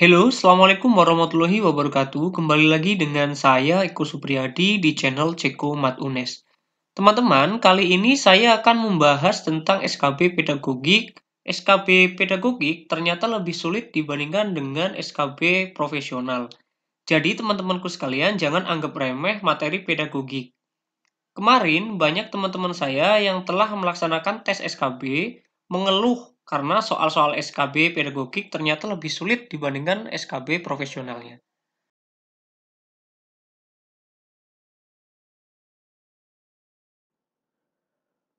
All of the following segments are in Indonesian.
Halo, Assalamualaikum warahmatullahi wabarakatuh. Kembali lagi dengan saya, Eko Supriyadi, di channel Ceko Mat UNES. Teman-teman, kali ini saya akan membahas tentang SKB pedagogik. SKB pedagogik ternyata lebih sulit dibandingkan dengan SKB profesional. Jadi, teman-temanku sekalian, jangan anggap remeh materi pedagogik. Kemarin, banyak teman-teman saya yang telah melaksanakan tes SKB mengeluh karena soal-soal SKB pedagogik ternyata lebih sulit dibandingkan SKB profesionalnya.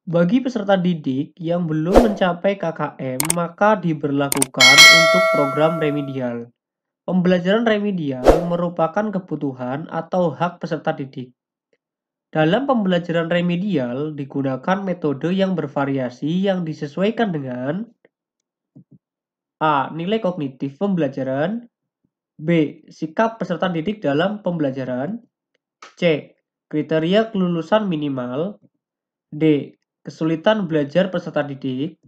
Bagi peserta didik yang belum mencapai KKM, maka diberlakukan untuk program remedial. Pembelajaran remedial merupakan kebutuhan atau hak peserta didik. Dalam pembelajaran remedial digunakan metode yang bervariasi yang disesuaikan dengan A. Nilai kognitif pembelajaran, B. Sikap peserta didik dalam pembelajaran, C. Kriteria kelulusan minimal, D. Kesulitan belajar peserta didik,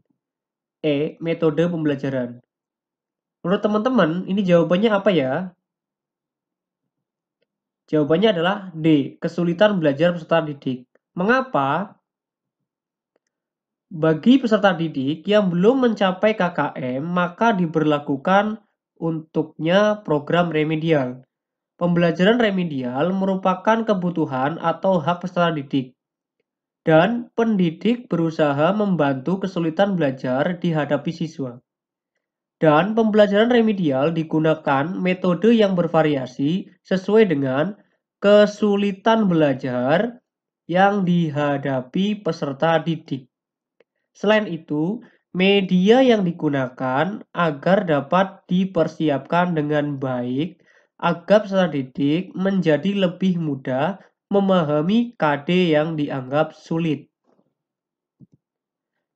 E. Metode pembelajaran. Menurut teman-teman, ini jawabannya apa ya? Jawabannya adalah D. Kesulitan belajar peserta didik. Mengapa? Bagi peserta didik yang belum mencapai KKM, maka diberlakukan untuknya program remedial. Pembelajaran remedial merupakan kebutuhan atau hak peserta didik, dan pendidik berusaha membantu kesulitan belajar dihadapi siswa. Dan pembelajaran remedial digunakan metode yang bervariasi sesuai dengan kesulitan belajar yang dihadapi peserta didik. Selain itu, media yang digunakan agar dapat dipersiapkan dengan baik agar peserta didik menjadi lebih mudah memahami KD yang dianggap sulit.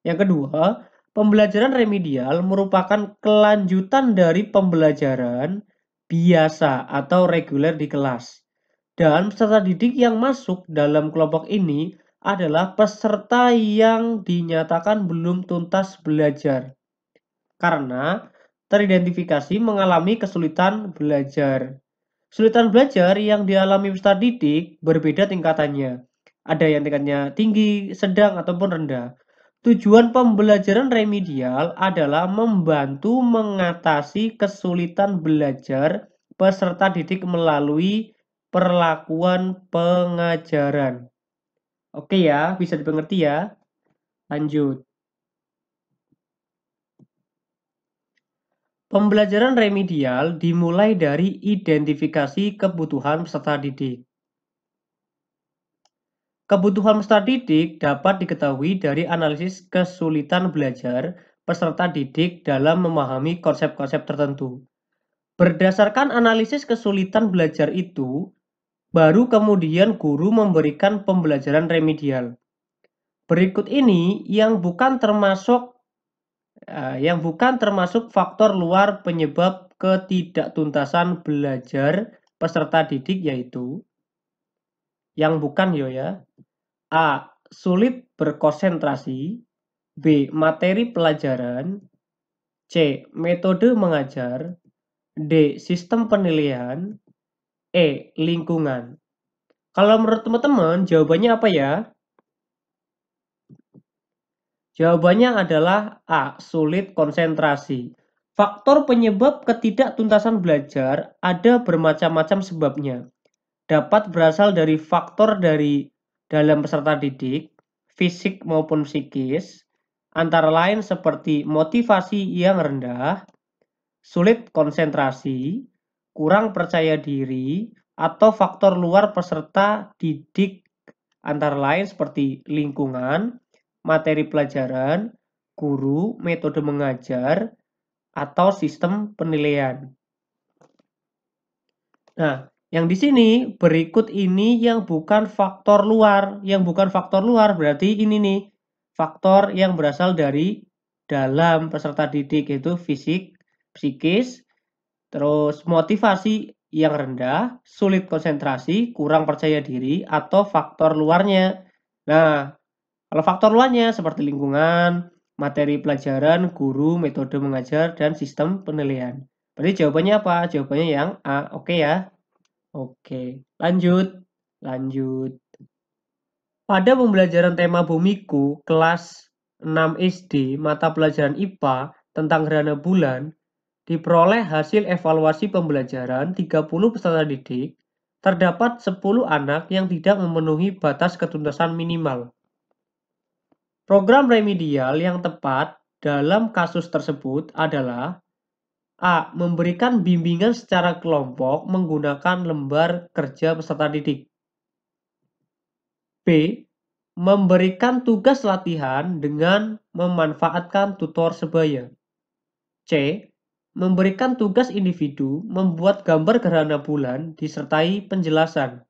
Yang kedua, pembelajaran remedial merupakan kelanjutan dari pembelajaran biasa atau reguler di kelas. Dan peserta didik yang masuk dalam kelompok ini adalah peserta yang dinyatakan belum tuntas belajar karena teridentifikasi mengalami kesulitan belajar. Kesulitan belajar yang dialami peserta didik berbeda tingkatannya. Ada yang tingkatnya tinggi, sedang, ataupun rendah. Tujuan pembelajaran remedial adalah membantu mengatasi kesulitan belajar peserta didik melalui perlakuan pengajaran. Oke ya, bisa dimengerti ya. Lanjut. Pembelajaran remedial dimulai dari identifikasi kebutuhan peserta didik. Kebutuhan peserta didik dapat diketahui dari analisis kesulitan belajar peserta didik dalam memahami konsep-konsep tertentu. Berdasarkan analisis kesulitan belajar itu, baru kemudian guru memberikan pembelajaran remedial. Berikut ini yang bukan termasuk faktor luar penyebab ketidaktuntasan belajar peserta didik, yaitu yang bukan ya. A. Sulit berkonsentrasi, B. Materi pelajaran, C. Metode mengajar, D. Sistem penilaian, E. Lingkungan. Kalau menurut teman-teman, jawabannya apa ya? Jawabannya adalah A. Sulit konsentrasi. Faktor penyebab ketidaktuntasan belajar ada bermacam-macam sebabnya. Dapat berasal dari faktor dari dalam peserta didik, fisik maupun psikis, antara lain seperti motivasi yang rendah, sulit konsentrasi, kurang percaya diri, atau faktor luar peserta didik antara lain seperti lingkungan, materi pelajaran, guru, metode mengajar, atau sistem penilaian. Nah, yang di sini berikut ini yang bukan faktor luar. Yang bukan faktor luar berarti ini nih, faktor yang berasal dari dalam peserta didik, yaitu fisik, psikis, terus motivasi yang rendah, sulit konsentrasi, kurang percaya diri, atau faktor luarnya. Nah, kalau faktor luarnya seperti lingkungan, materi pelajaran, guru, metode mengajar, dan sistem penilaian. Berarti jawabannya apa? Jawabannya yang A. Oke ya? Oke. Lanjut. Lanjut. Pada pembelajaran tema bumiku kelas 6 SD mata pelajaran IPA tentang gerhana bulan, diperoleh hasil evaluasi pembelajaran 30 peserta didik, terdapat 10 anak yang tidak memenuhi batas ketuntasan minimal. Program remedial yang tepat dalam kasus tersebut adalah A. Memberikan bimbingan secara kelompok menggunakan lembar kerja peserta didik. B. Memberikan tugas latihan dengan memanfaatkan tutor sebaya. C. Memberikan tugas individu membuat gambar gerhana bulan disertai penjelasan.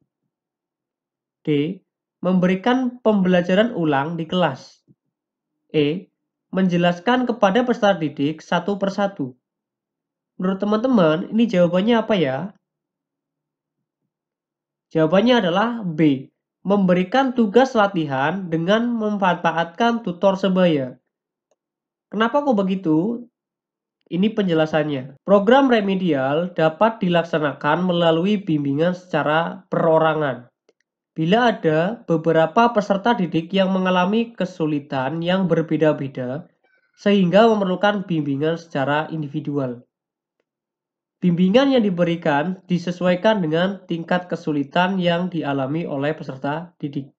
D. Memberikan pembelajaran ulang di kelas. E. Menjelaskan kepada peserta didik satu persatu. Menurut teman-teman, ini jawabannya apa ya? Jawabannya adalah B. Memberikan tugas latihan dengan memanfaatkan tutor sebaya. Kenapa kok begitu? Ini penjelasannya. Program remedial dapat dilaksanakan melalui bimbingan secara perorangan. Bila ada beberapa peserta didik yang mengalami kesulitan yang berbeda-beda, sehingga memerlukan bimbingan secara individual. Bimbingan yang diberikan disesuaikan dengan tingkat kesulitan yang dialami oleh peserta didik.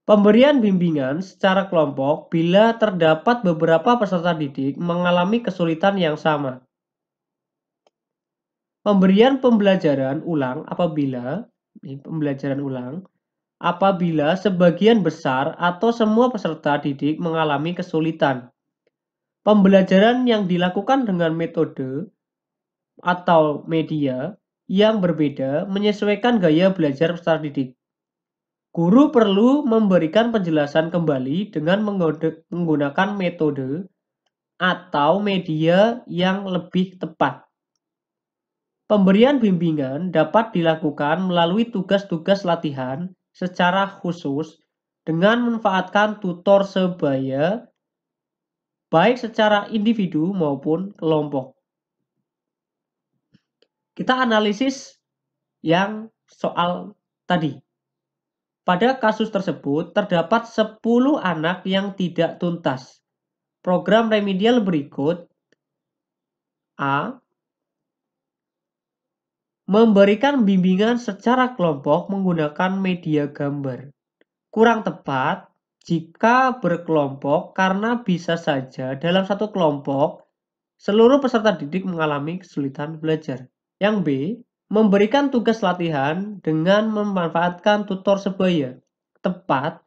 Pemberian bimbingan secara kelompok bila terdapat beberapa peserta didik mengalami kesulitan yang sama. Pemberian pembelajaran ulang apabila sebagian besar atau semua peserta didik mengalami kesulitan. Pembelajaran yang dilakukan dengan metode atau media yang berbeda menyesuaikan gaya belajar peserta didik. Guru perlu memberikan penjelasan kembali dengan menggunakan metode atau media yang lebih tepat. Pemberian bimbingan dapat dilakukan melalui tugas-tugas latihan secara khusus dengan memanfaatkan tutor sebaya baik secara individu maupun kelompok. Kita analisis yang soal tadi. Pada kasus tersebut, terdapat 10 anak yang tidak tuntas. Program remedial berikut A. Memberikan bimbingan secara kelompok menggunakan media gambar. Kurang tepat jika berkelompok karena bisa saja dalam satu kelompok seluruh peserta didik mengalami kesulitan belajar. Yang B. Memberikan tugas latihan dengan memanfaatkan tutor sebaya. Tepat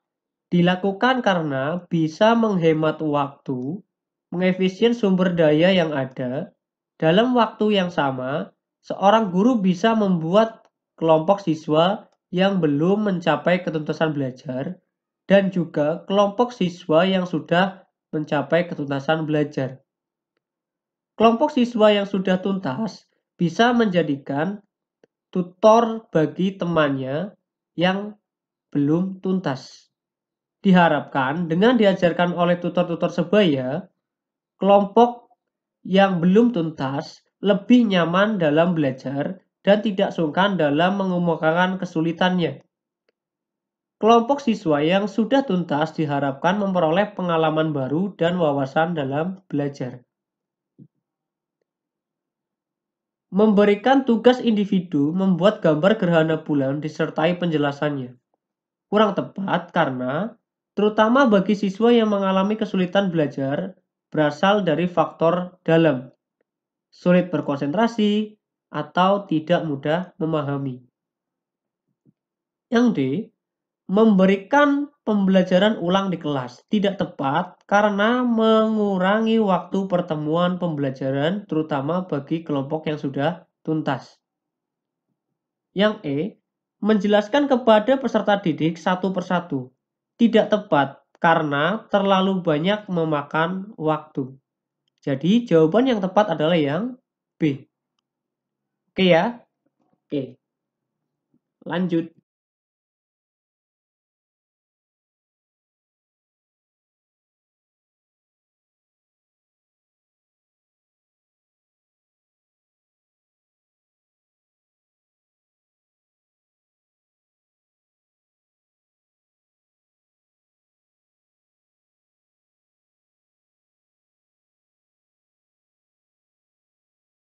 dilakukan karena bisa menghemat waktu, mengefisien sumber daya yang ada. Dalam waktu yang sama, seorang guru bisa membuat kelompok siswa yang belum mencapai ketuntasan belajar dan juga kelompok siswa yang sudah mencapai ketuntasan belajar. Kelompok siswa yang sudah tuntas bisa menjadikan tutor bagi temannya yang belum tuntas. Diharapkan dengan diajarkan oleh tutor-tutor sebaya, kelompok yang belum tuntas lebih nyaman dalam belajar dan tidak sungkan dalam mengemukakan kesulitannya. Kelompok siswa yang sudah tuntas diharapkan memperoleh pengalaman baru dan wawasan dalam belajar. Memberikan tugas individu membuat gambar gerhana bulan disertai penjelasannya. Kurang tepat karena, terutama bagi siswa yang mengalami kesulitan belajar, berasal dari faktor dalam, sulit berkonsentrasi, atau tidak mudah memahami. Yang D. Memberikan pembelajaran ulang di kelas tidak tepat karena mengurangi waktu pertemuan pembelajaran terutama bagi kelompok yang sudah tuntas. Yang E. Menjelaskan kepada peserta didik satu persatu tidak tepat karena terlalu banyak memakan waktu. Jadi jawaban yang tepat adalah yang B. Oke ya? Oke. Lanjut.